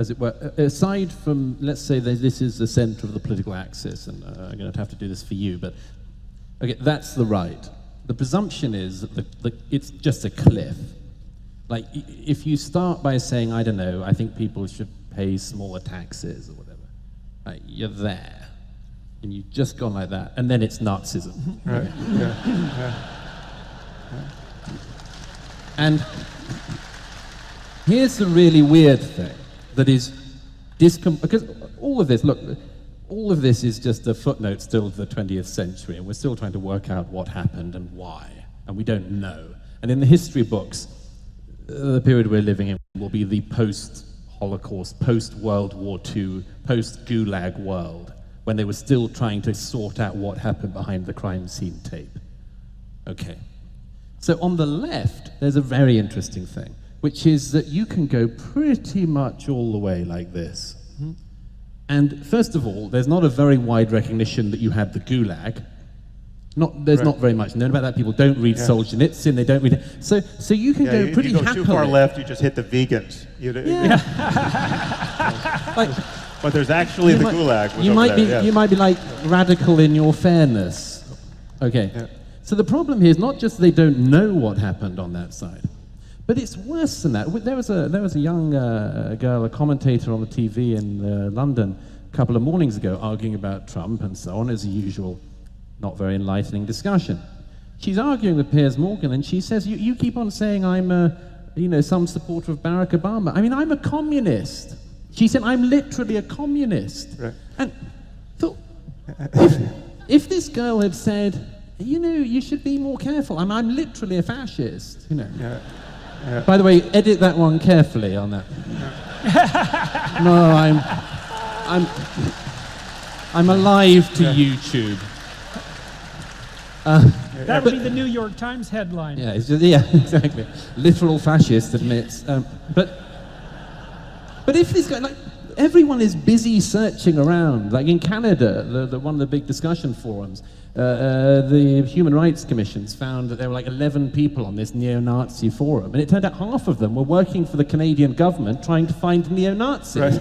as it were, aside from, let's say that this is the center of the political axis, and I'm going to have to do this for you, but okay, that's the right. The presumption is that it's just a cliff. Like, if you start by saying, I don't know, I think people should pay smaller taxes or whatever, right, you're there. And you've just gone like that, and then it's Nazism. Right. Yeah. And here's the really weird thing that is because all of this, look, all of this is just a footnote still to the 20th century, and we're still trying to work out what happened and why, and we don't know. And in the history books, the period we're living in will be the post-Holocaust, post-World War II, post-Gulag world, when they were still trying to sort out what happened behind the crime scene tape. Okay. So on the left, there's a very interesting thing, which is that you can go pretty much all the way like this. Mm-hmm. And first of all, there's not a very wide recognition that you had the Gulag. There's not very much known about that. People don't read Solzhenitsyn, they don't read it. So you can go pretty happily. If you go too far left, you just hit the vegans. But there's actually the Gulag. You might be like radical in your fairness. Okay. Yeah. So the problem here is not just they don't know what happened on that side, but it's worse than that. There was a young girl, a commentator on the TV in London a couple of mornings ago, arguing about Trump and so on, as usual, not very enlightening discussion. She's arguing with Piers Morgan, and she says, "You keep on saying I'm some supporter of Barack Obama. I mean, I'm a communist." She said, "I'm literally a communist." Right. And thought, if this girl had said, you should be more careful. I'm literally a fascist. Yeah. By the way, edit that one carefully on that. Yeah. No, I'm alive to YouTube. That would be the New York Times headline. Yeah, exactly. Literal fascist admits. But if this guy, everyone is busy searching around. Like in Canada, one of the big discussion forums, the Human Rights Commissions found that there were 11 people on this neo-Nazi forum, and it turned out half of them were working for the Canadian government trying to find neo-Nazis. Right.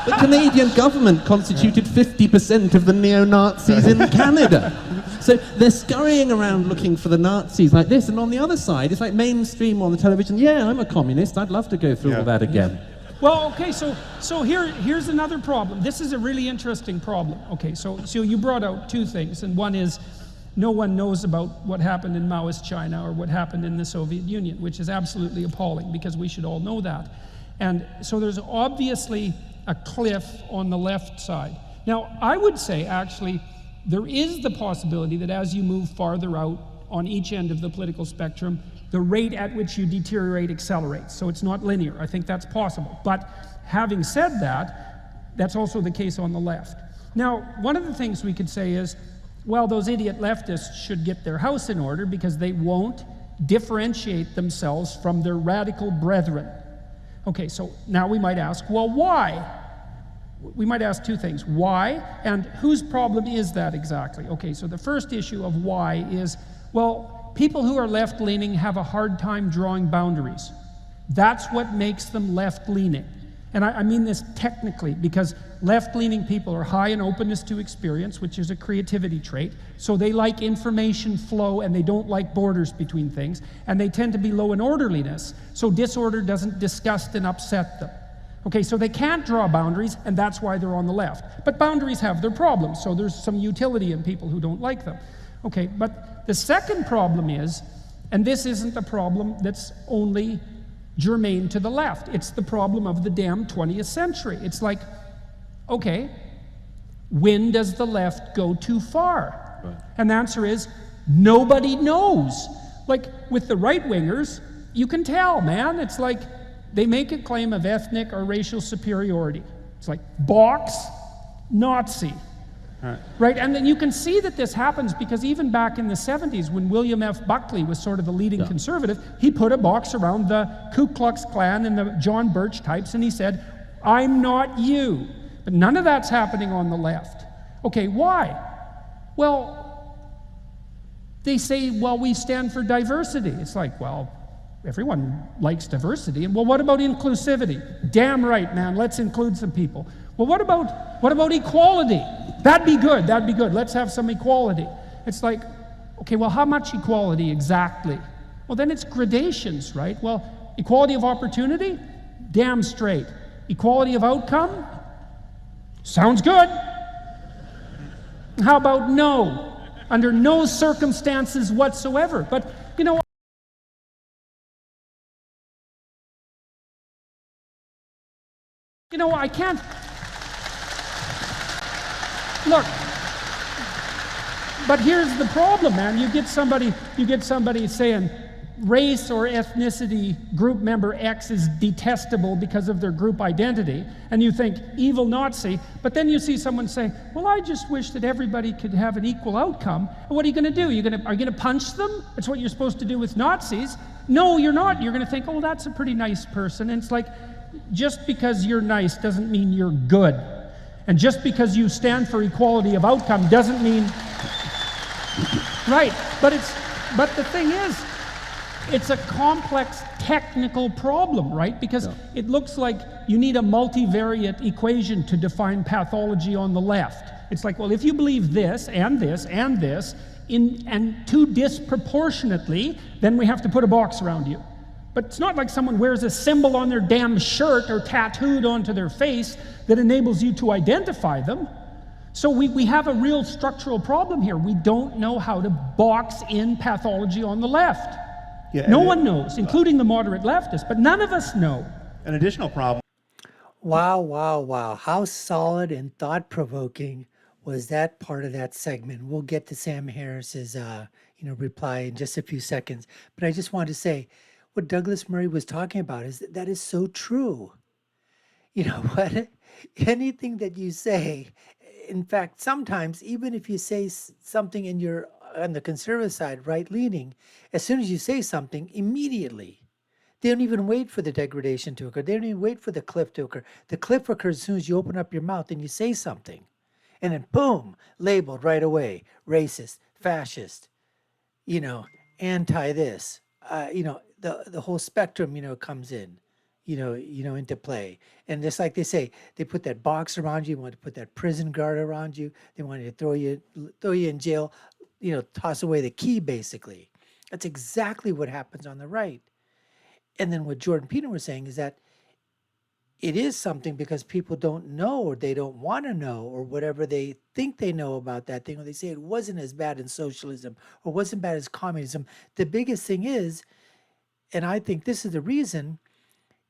The Canadian government constituted 50% of the neo-Nazis in Canada. So they're scurrying around looking for the Nazis like this, and on the other side, it's like mainstream on the television, I'm a communist, I'd love to go through all that again. Well, okay, so here's another problem. This is a really interesting problem. Okay, so you brought out two things, and one is no one knows about what happened in Maoist China or what happened in the Soviet Union, which is absolutely appalling because we should all know that. And so there's obviously a cliff on the left side. Now, I would say actually there is the possibility that as you move farther out on each end of the political spectrum, the rate at which you deteriorate accelerates. So it's not linear. I think that's possible. But having said that, that's also the case on the left. Now, one of the things we could say is, well, those idiot leftists should get their house in order because they won't differentiate themselves from their radical brethren. Okay, so now we might ask, well, why? We might ask two things. Why? And whose problem is that exactly? Okay, so the first issue of why is, well, people who are left-leaning have a hard time drawing boundaries. That's what makes them left-leaning. And I mean this technically, because left-leaning people are high in openness to experience, which is a creativity trait. So they like information flow, and they don't like borders between things. And they tend to be low in orderliness, so disorder doesn't disgust and upset them. Okay, so they can't draw boundaries, and that's why they're on the left. But boundaries have their problems, so there's some utility in people who don't like them. Okay, but the second problem is, and this isn't a problem that's only germane to the left, it's the problem of the damn 20th century. It's like, okay, when does the left go too far? Right. And the answer is, nobody knows. Like, with the right-wingers, you can tell, man. It's like, they make a claim of ethnic or racial superiority. It's like, box, Nazi. Right, and then you can see that this happens because even back in the 70s, when William F. Buckley was sort of the leading conservative, he put a box around the Ku Klux Klan and the John Birch types, and he said, I'm not you. But none of that's happening on the left. Okay, why? Well, they say, well, we stand for diversity. It's like, well, everyone likes diversity. And well, what about inclusivity? Damn right, man, let's include some people. Well, what about equality? That'd be good, let's have some equality. It's like, okay, well, how much equality exactly? Well, then it's gradations, right? Well, equality of opportunity? Damn straight. Equality of outcome? Sounds good. How about no? Under no circumstances whatsoever. But, you know, I can't. Look, but here's the problem, man. You get somebody saying race or ethnicity group member X is detestable because of their group identity, and you think evil Nazi, but then you see someone say, well, I just wish that everybody could have an equal outcome. And what are you going to do? Are you going to punch them? That's what you're supposed to do with Nazis. No, you're not. You're going to think, oh, that's a pretty nice person. And it's like, just because you're nice doesn't mean you're good. And just because you stand for equality of outcome doesn't mean, right, but the thing is, it's a complex technical problem, right? Because it looks like you need a multivariate equation to define pathology on the left. It's like, well, if you believe this and this and this, and too disproportionately, then we have to put a box around you. But it's not like someone wears a symbol on their damn shirt or tattooed onto their face that enables you to identify them. So we have a real structural problem here. We don't know how to box in pathology on the left. Yeah, no one knows, including the moderate leftists, but none of us know. An additional problem. Wow, wow, wow. How solid and thought-provoking was that part of that segment. We'll get to Sam Harris's reply in just a few seconds. But I just wanted to say, what Douglas Murray was talking about is that is so true. You know what? Anything that you say, in fact, sometimes even if you say something and you're on the conservative side, right-leaning, as soon as you say something, immediately, they don't even wait for the degradation to occur. They don't even wait for the cliff to occur. The cliff occurs as soon as you open up your mouth and you say something. And then boom, labeled right away, racist, fascist, anti this, the whole spectrum, comes in, into play. And just like they say, they put that box around you, want to put that prison guard around you, they want to throw you in jail, toss away the key, basically. That's exactly what happens on the right. And then what Jordan Peterson was saying is that it is something because people don't know, or they don't want to know, or whatever they think they know about that thing, or they say it wasn't as bad in socialism or wasn't bad as communism. The biggest thing is, and I think this is the reason,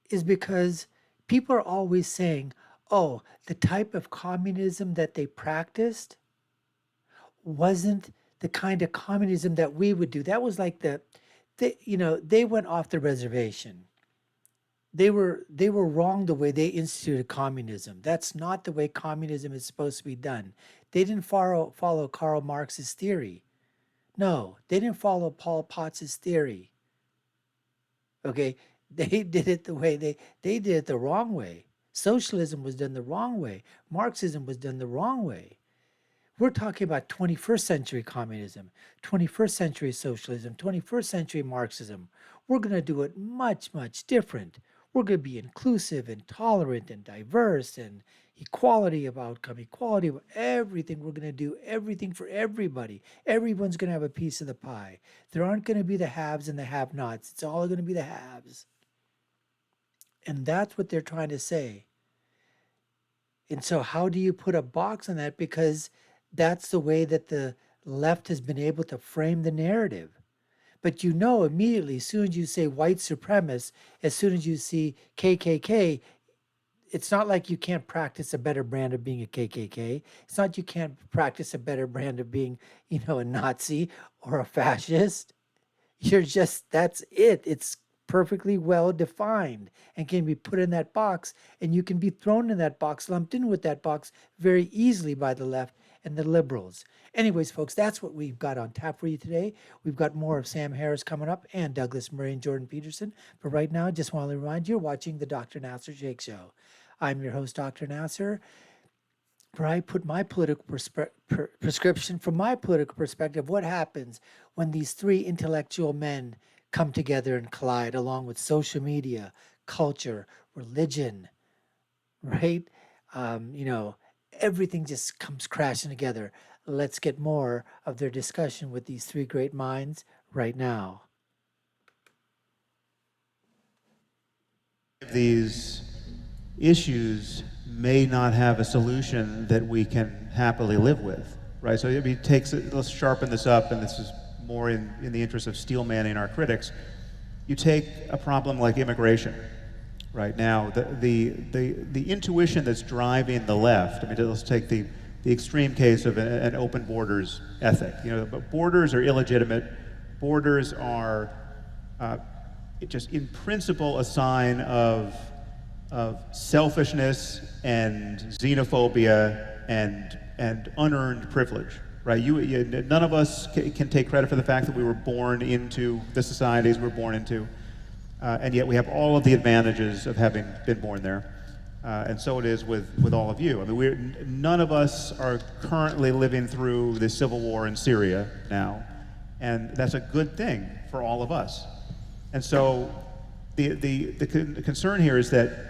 is because people are always saying, oh, the type of communism that they practiced wasn't the kind of communism that we would do. That was like they went off the reservation. They were wrong the way they instituted communism. That's not the way communism is supposed to be done. They didn't follow Karl Marx's theory. No, they didn't follow Paul Potts's theory. Okay, they did it the way they did it the wrong way. Socialism was done the wrong way. Marxism was done the wrong way. We're talking about 21st century communism, 21st century socialism, 21st century Marxism. We're going to do it much, much different. We're going to be inclusive and tolerant and diverse and equality of outcome, equality of everything. We're going to do everything for everybody. Everyone's going to have a piece of the pie. There aren't going to be the haves and the have-nots. It's all going to be the haves. And that's what they're trying to say. And so how do you put a box on that? Because that's the way that the left has been able to frame the narrative. But immediately, as soon as you say white supremacist, as soon as you see KKK, it's not like you can't practice a better brand of being a KKK. It's not you can't practice a better brand of being, a Nazi or a fascist. That's it. It's perfectly well defined and can be put in that box, and you can be thrown in that box, lumped in with that box very easily by the left and the liberals. Anyways, folks, that's what we've got on tap for you today. We've got more of Sam Harris coming up and Douglas Murray and Jordan Peterson. But right now, I just want to remind you, you're watching the Dr. Nasir Shaikh Show. I'm your host, Dr. Nasir, where I put my political prescription from my political perspective. What happens when these three intellectual men come together and collide along with social media, culture, religion, right? You know, everything just comes crashing together. Let's get more of their discussion with these three great minds right now. These issues may not have a solution that we can happily live with, right? So it takes, let's sharpen this up, and this is more in the interest of steel manning our critics. You take a problem like immigration, right? Now, the intuition that's driving the left, I mean, let's take the extreme case of an open borders ethic. You know, but borders are illegitimate. Borders are just in principle a sign of selfishness and xenophobia and unearned privilege, right? None of us can take credit for the fact that we were born into the societies we're born into, and yet we have all of the advantages of having been born there. And so it is with all of you. I mean, none of us are currently living through the civil war in Syria now, and that's a good thing for all of us. And so the concern here is that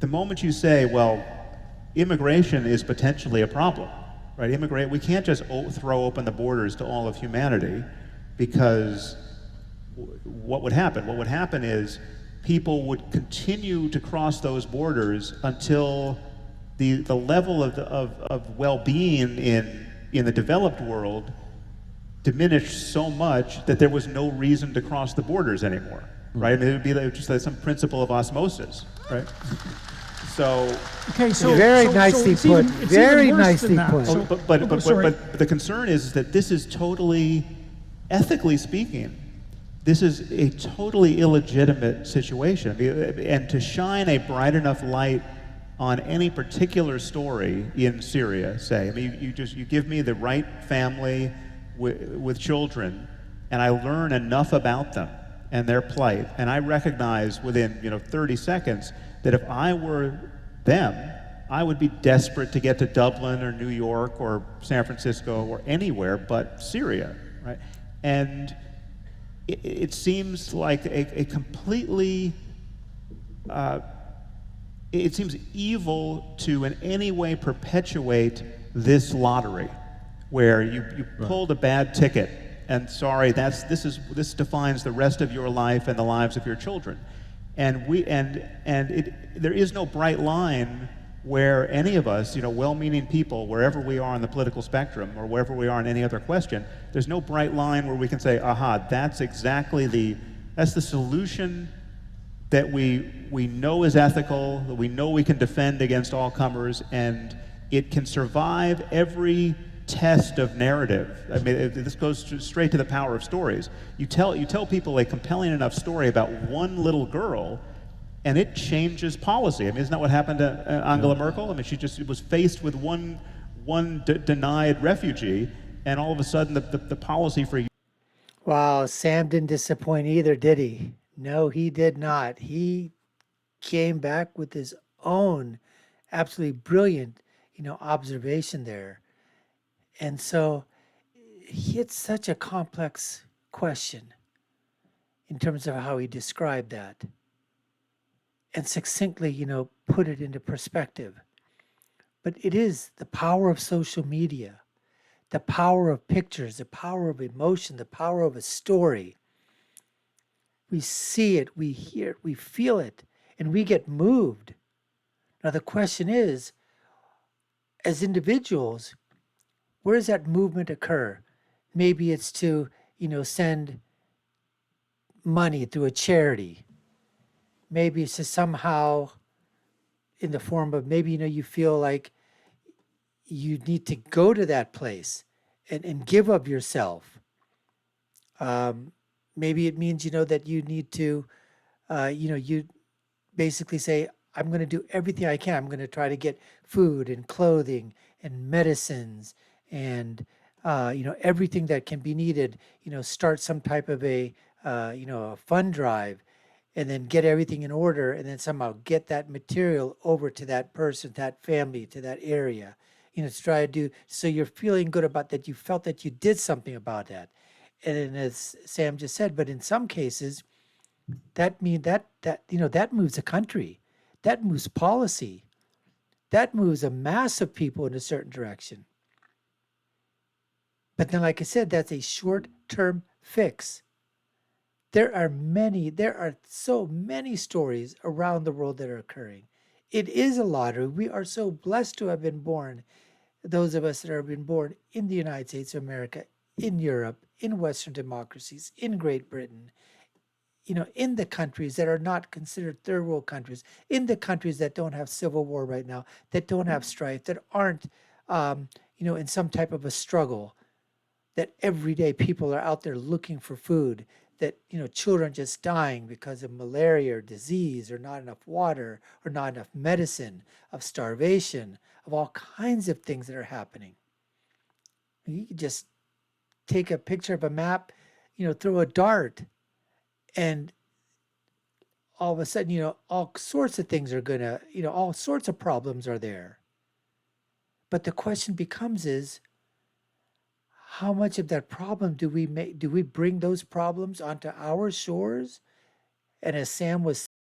the moment you say, well, immigration is potentially a problem, right? We can't just throw open the borders to all of humanity, because what would happen? What would happen is people would continue to cross those borders until the level of well-being in the developed world diminished so much that there was no reason to cross the borders anymore, right? I mean, it would be just like some principle of osmosis, right? So, okay, so very so nicely it's put. even- it's Very even worse nicely than that. put. So- but the concern is that this is totally, ethically speaking, this is a totally illegitimate situation. And to shine a bright enough light on any particular story in Syria, say, I mean, you give me the right family with children, and I learn enough about them and their plight, and I recognize within 30 seconds that if I were them, I would be desperate to get to Dublin or New York or San Francisco or anywhere but Syria, right? And it seems like a completely, it seems evil to in any way perpetuate this lottery, where you pulled a bad ticket, and sorry, this defines the rest of your life and the lives of your children, and there is no bright line where any of us, well-meaning people, wherever we are on the political spectrum or wherever we are in any other question, there's no bright line where we can say, aha, that's the solution that we know is ethical, that we know we can defend against all comers, and it can survive every test of narrative. I mean, this goes straight to the power of stories. You tell people a compelling enough story about one little girl, and it changes policy. I mean, isn't that what happened to Angela Merkel? I mean, she just was faced with one denied refugee, and all of a sudden the policy for... Wow, Sam didn't disappoint either, did he? No, he did not. He came back with his own absolutely brilliant, observation there. And so it's such a complex question in terms of how he described that and succinctly, put it into perspective. But it is the power of social media, the power of pictures, the power of emotion, the power of a story. We see it, we hear it, we feel it, and we get moved. Now, the question is, as individuals, where does that movement occur? Maybe it's to, send money through a charity. Maybe it's to somehow, in the form of maybe, you feel like you need to go to that place and give of yourself. Maybe it means, that you need to, you basically say, I'm going to do everything I can. I'm going to try to get food and clothing and medicines and, everything that can be needed, start some type of a fund drive, and then get everything in order, and then somehow get that material over to that person, that family, to that area, to try to do, so you're feeling good about that. You felt that you did something about that. And then as Sam just said, but in some cases, that moves a country, that moves policy, that moves a mass of people in a certain direction. But then, like I said, that's a short-term fix. There are so many stories around the world that are occurring. It is a lottery. We are so blessed to have been born, those of us that have been born in the United States of America, in Europe, in Western democracies, in Great Britain, in the countries that are not considered third world countries, in the countries that don't have civil war right now, that don't have strife, that aren't, in some type of a struggle, that every day people are out there looking for food, that, children just dying because of malaria or disease or not enough water or not enough medicine, of starvation, of all kinds of things that are happening. You could just take a picture of a map, throw a dart, and all of a sudden, all sorts of things are gonna, all sorts of problems are there. But the question becomes is, how much of that problem do we bring those problems onto our shores? And as Sam was